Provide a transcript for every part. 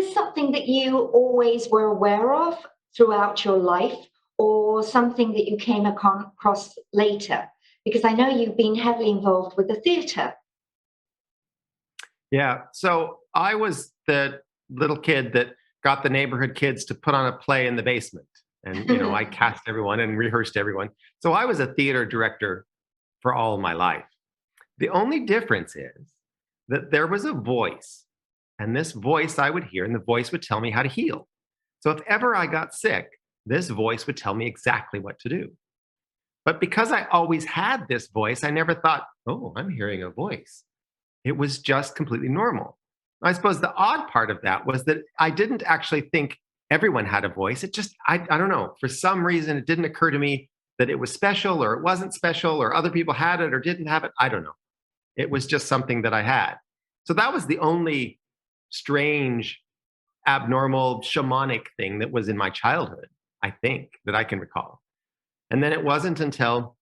this something that you always were aware of throughout your life, or something that you came across later? Because I know you've been heavily involved with the theatre. Yeah. So I was the little kid that got the neighborhood kids to put on a play in the basement. And, I cast everyone and rehearsed everyone. So I was a theater director for all of my life. The only difference is that there was a voice, and this voice I would hear, and the voice would tell me how to heal. So if ever I got sick, this voice would tell me exactly what to do. But because I always had this voice, I never thought, oh, I'm hearing a voice. It was just completely normal. I suppose the odd part of that was that I didn't actually think everyone had a voice. It just, I don't know, for some reason, it didn't occur to me that it was special or it wasn't special or other people had it or didn't have it. I don't know. It was just something that I had. So that was the only strange, abnormal, shamanic thing that was in my childhood, I think, that I can recall. And then it wasn't until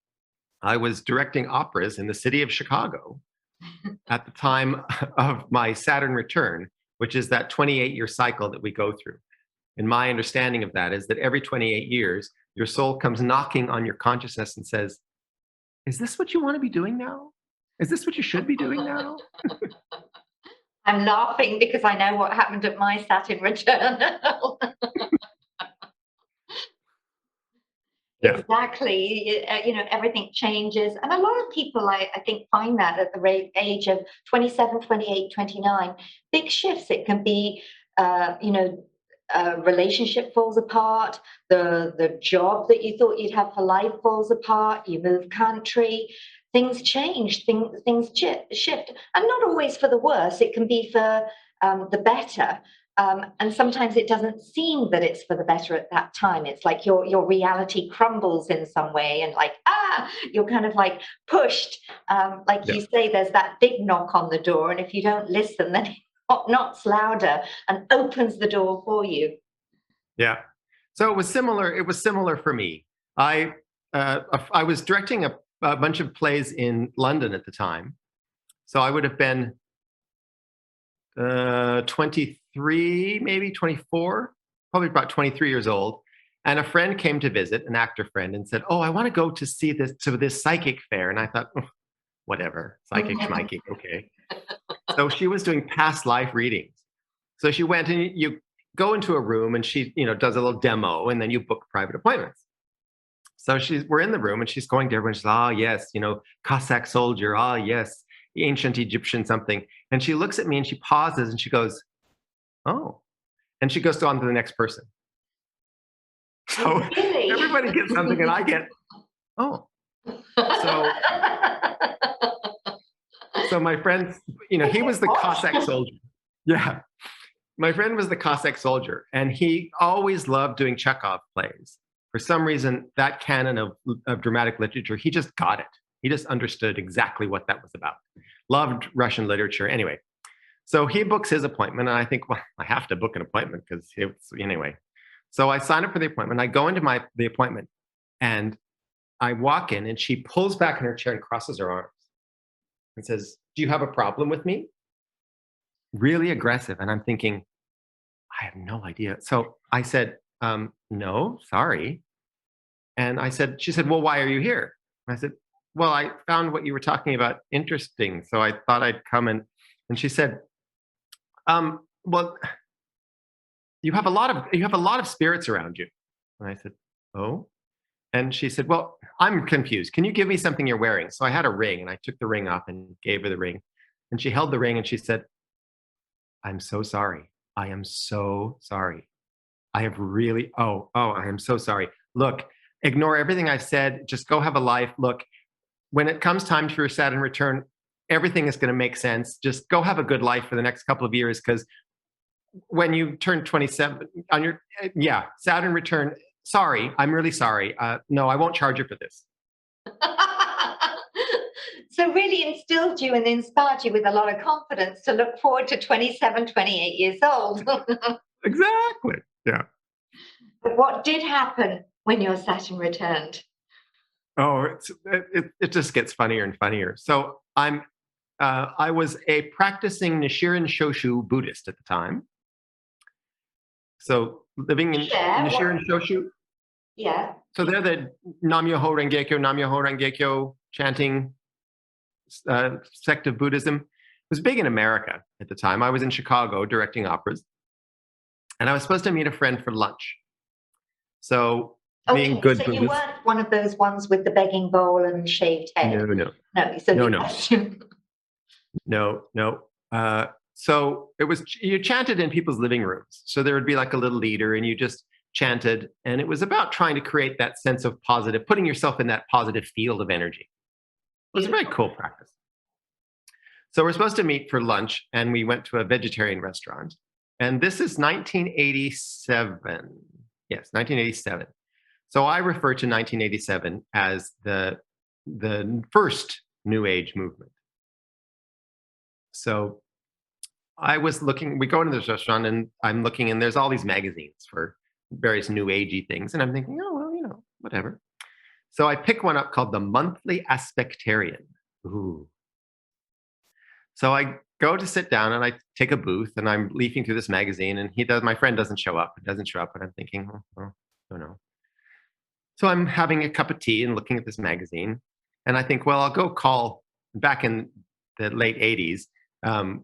I was directing operas in the city of Chicago at the time of my Saturn return, which is that 28-year cycle that we go through. And my understanding of that is that every 28 years, your soul comes knocking on your consciousness and says, is this what you want to be doing now? Is this what you should be doing now? I'm laughing because I know what happened at my Saturn return. Yeah. Exactly. Everything changes. And a lot of people, I think, find that at the age of 27, 28, 29, big shifts. It can be, a relationship falls apart, the job that you thought you'd have for life falls apart, you move country, things change, things shift. And not always for the worse, it can be for the better. And sometimes it doesn't seem that it's for the better at that time. It's like your reality crumbles in some way, and you're kind of like pushed. You say, there's that big knock on the door, and if you don't listen, then it knocks louder and opens the door for you. Yeah. So it was similar. It was similar for me. I was directing a bunch of plays in London at the time. So I would have been 23, maybe 24, probably about 23 years old. And a friend came to visit, an actor friend, and said, oh, I want to go to see this psychic fair. And I thought, oh, whatever, psychic, schmikic, okay. So she was doing past life readings. So she went, and you go into a room, and she, does a little demo, and then you book private appointments. So we're in the room, and she's going to everyone. She's, oh, yes, Cossack soldier. Oh, yes, ancient Egyptian something. And she looks at me, and she pauses, and she goes, oh. And she goes on to the next person. So really? Everybody gets something, and I get, oh. So my friend, he was the Cossack soldier. Yeah. My friend was the Cossack soldier, and he always loved doing Chekhov plays. For some reason, that canon of dramatic literature, he just got it. He just understood exactly what that was about. Loved Russian literature. Anyway, so he books his appointment, and I think, well, I have to book an appointment because anyway. So I sign up for the appointment. I go into the appointment, and I walk in, and she pulls back in her chair and crosses her arms and says, do you have a problem with me? Really aggressive. And I'm thinking, I have no idea. So I said, no, sorry. And she said, well, why are you here? And I said, well, I found what you were talking about interesting, so I thought I'd come. And she said, well, you have a lot of spirits around you. And I said, oh. And she said, well, I'm confused. Can you give me something you're wearing? So I had a ring, and I took the ring off and gave her the ring. And she held the ring, and she said, I'm so sorry. I am so sorry. I have really, I am so sorry. Look, ignore everything I've said. Just go have a life. Look, when it comes time for your Saturn return, everything is going to make sense. Just go have a good life for the next couple of years, because when you turn 27 on your, Saturn return, sorry, I'm really sorry. No, I won't charge you for this. So really instilled you and inspired you with a lot of confidence to look forward to 27, 28 years old. Exactly. Yeah. But what did happen when your Saturn returned? Oh, it just gets funnier and funnier. So I was a practicing Nichiren Shoshu Buddhist at the time. So living in Nishir and Shoshu. Yeah. So they're the Nam-myoho Renge-kyo chanting sect of Buddhism. It was big in America at the time. I was in Chicago directing operas, and I was supposed to meet a friend for lunch. So being good so Buddhist, you weren't one of those ones with the begging bowl and shaved head. No. So it was, you chanted in people's living rooms. So there would be like a little leader, and you just chanted, and it was about trying to create that sense of positive, putting yourself in that positive field of energy. It was a very cool practice. So we're supposed to meet for lunch, and we went to a vegetarian restaurant. And this is 1987. Yes, 1987. So I refer to 1987 as the first New Age movement. So I was looking, we go into this restaurant, and I'm looking, and there's all these magazines for various New Agey things. And I'm thinking, oh, well, whatever. So I pick one up called the Monthly Aspectarian. Ooh. So I go to sit down, and I take a booth, and I'm leafing through this magazine, and my friend doesn't show up. It doesn't show up. And I'm thinking, oh, no. So I'm having a cup of tea and looking at this magazine. And I think, well, I'll go call. Back in the late 80s,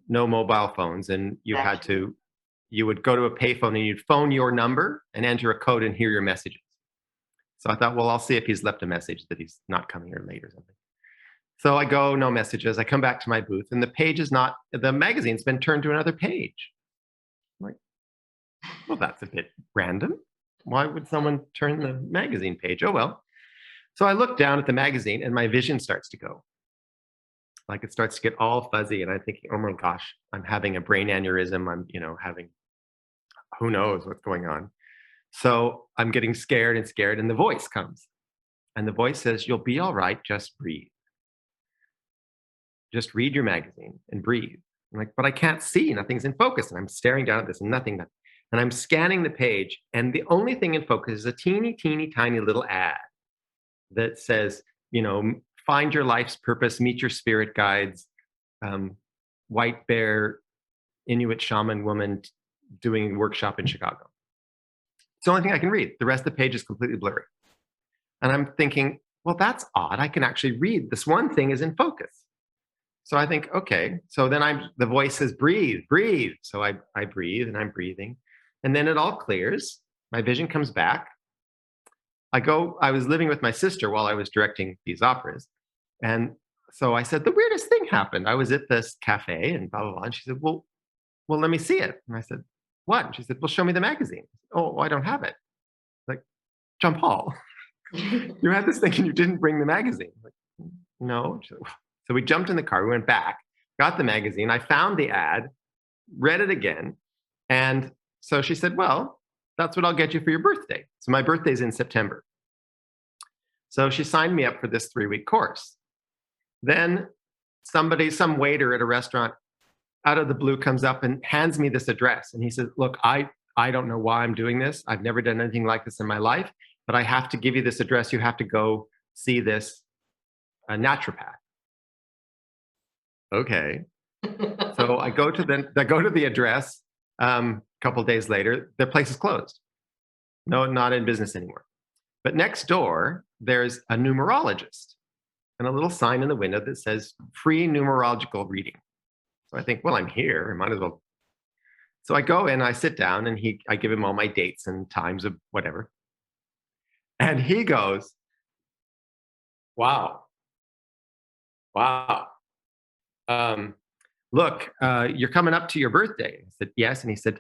no mobile phones. And you would go to a payphone, and you'd phone your number and enter a code and hear your messages. So I thought, well, I'll see if he's left a message that he's not coming or late or something. So I go, no messages. I come back to my booth, and the magazine's been turned to another page. I'm like, well, that's a bit random. Why would someone turn the magazine page? Oh, well. So I look down at the magazine, and my vision starts to go. Like, it starts to get all fuzzy, and I'm thinking, oh my gosh, I'm having a brain aneurysm. I'm, having, who knows what's going on. So I'm getting scared, and the voice comes. And the voice says, you'll be all right, just breathe. Just read your magazine and breathe. I'm like, but I can't see, nothing's in focus. And I'm staring down at this, and nothing. And I'm scanning the page, and the only thing in focus is a teeny, teeny, tiny little ad that says, find your life's purpose, meet your spirit guides, white bear, Inuit shaman woman doing a workshop in Chicago. It's the only thing I can read. The rest of the page is completely blurry. And I'm thinking, well, that's odd. I can actually read. This one thing is in focus. So I think, okay. So then the voice says, breathe, breathe. So I breathe, and I'm breathing. And then it all clears. My vision comes back. I was living with my sister while I was directing these operas. And so I said, the weirdest thing happened. I was at this cafe and blah, blah, blah. And she said, well, let me see it. And I said, what? And she said, well, show me the magazine. Oh, I don't have it. Like, John Paul, you had this thing and you didn't bring the magazine. Like, no. Said, so we jumped in the car, we went back, got the magazine. I found the ad, read it again. And so she said, well, that's what I'll get you for your birthday. So my birthday's in September. So she signed me up for this 3-week course. Then some waiter at a restaurant out of the blue comes up and hands me this address. And he says, look, I don't know why I'm doing this. I've never done anything like this in my life, but I have to give you this address. You have to go see this naturopath. Okay. So I go to the address. A couple of days later, the place is closed. No, not in business anymore. But next door, there's a numerologist and a little sign in the window that says free numerological reading. So I think, well, I'm here. I might as well. So I go in, I sit down, and I give him all my dates and times of whatever. And he goes, wow. Look, you're coming up to your birthday. I said, yes. And he said,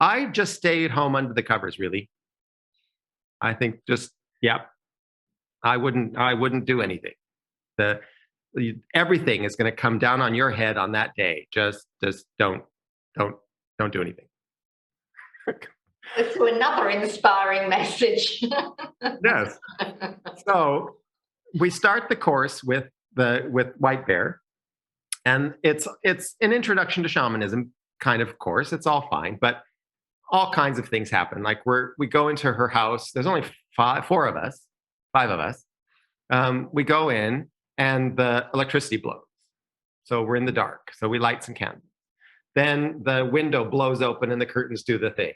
I just stayed home under the covers, really. I think I wouldn't do anything. Everything is going to come down on your head on that day. Just don't do anything. To another inspiring message. Yes. So we start the course with White Bear. And it's an introduction to shamanism kind of course. It's all fine, but all kinds of things happen. Like we go into her house. There's only five of us. We go in, and the electricity blows. So we're in the dark. So we light some candles. Then the window blows open, and the curtains do the thing.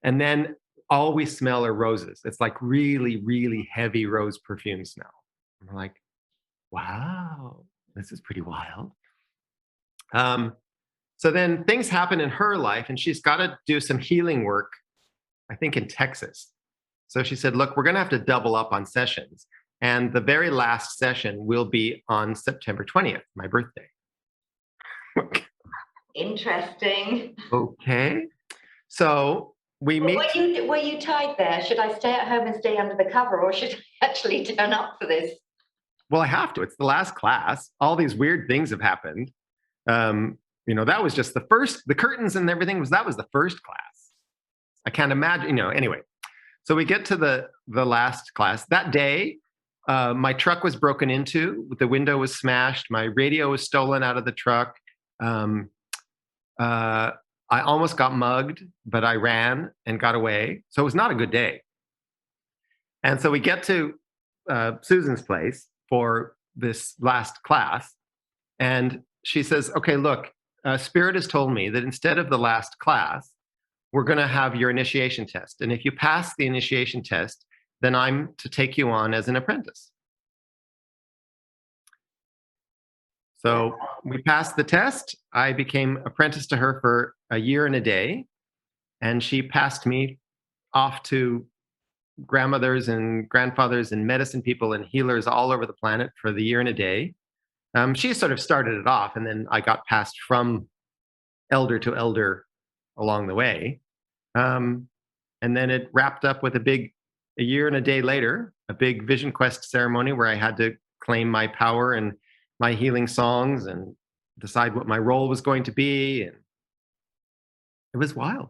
And then all we smell are roses. It's like really, really heavy rose perfume smell. And we're like, wow, this is pretty wild. So then things happen in her life, and she's got to do some healing work, I think in Texas. So she said, look, we're going to have to double up on sessions. And the very last session will be on September 20th, my birthday. Interesting. Okay. So we meet. Were you tied there? Should I stay at home and stay under the cover, or should I actually turn up for this? Well, I have to. It's the last class. All these weird things have happened. That was just the first, the curtains and everything that was the first class. I can't imagine, anyway. So we get to the last class. That day, my truck was broken into, the window was smashed, my radio was stolen out of the truck. I almost got mugged, but I ran and got away. So it was not a good day. And so we get to Susan's place for this last class. And she says, okay, look, Spirit has told me that instead of the last class, we're going to have your initiation test. And if you pass the initiation test, then I'm to take you on as an apprentice. So we passed the test. I became apprentice to her for a year and a day. And she passed me off to grandmothers and grandfathers and medicine people and healers all over the planet for the year and a day. She sort of started it off, and then I got passed from elder to elder along the way. And then it wrapped up with a year and a day later, a big Vision Quest ceremony where I had to claim my power and my healing songs and decide what my role was going to be. And it was wild.